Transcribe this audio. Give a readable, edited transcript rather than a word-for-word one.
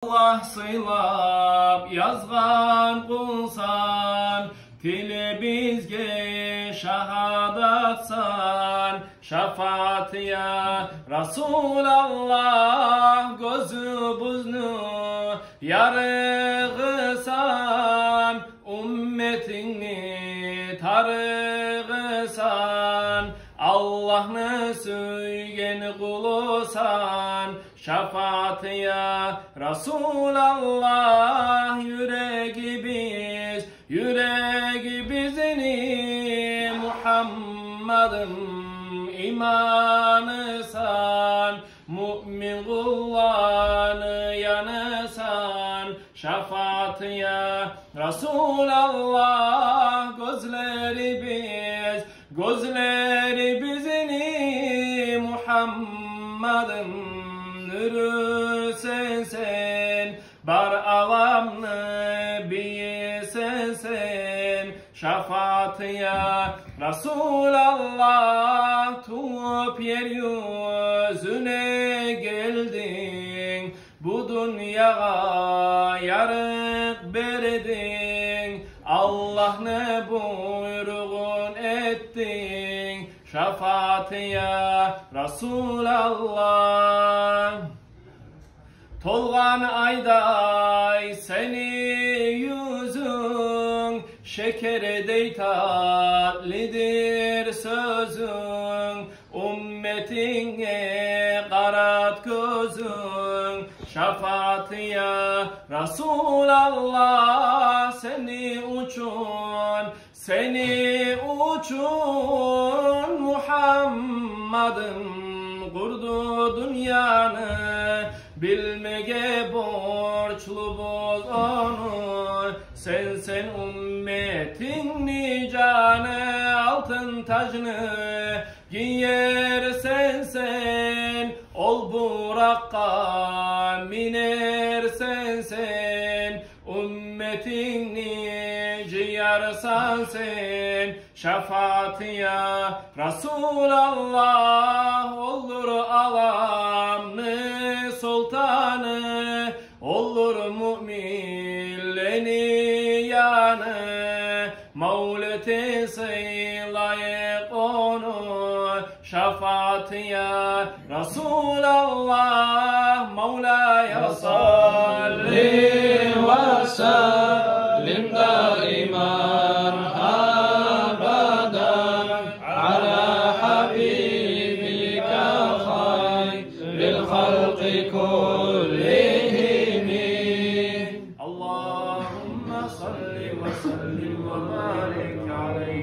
Allah sıylap yazgan kulsan, tili bizge şahadatsan, şafaat ya Resulallah, gözü buznu yarıgısan, ümmetini tarıgısan, Allah'ını söygen kulusan, şafaat ya Resulallah. Yüreği bizini Muhammed'im imanısan, mümin kullarını yanısan, şafaat ya Resulallah. Gözleri bizini Muhammed'im nuru sensen, bar alamını bir sensen, şafaat ya Resulallah. Tuğup yeryüzüne geldin, bu dünyaya yarık verdin, Allah ne buyruğun ettin, şafaat ya Resulallah. Tolgan ayday seni yüzün, şekerdey tatlıdır sözün, ümmetine karat gözün, şafaat ya Resulallah. Seni uçun Muhammed'in kurdu dünyanı, bilmege borçlubuz onu, sen ümmetin nicanı, altın tacını giyer sen, ol burakka miner sen, ümmetini ciyarsan sen, şafaat ya Resulallah. Olur alamını sultanı, olur müminlerin yanı, Mevlüt-i layık onu, şafaat ya Resulallah. Mevla'ya salli ve sellim daiman abadan ala habibika hayril halqi kullihim. Allahümme salli ve sellim ve barik aleyhi.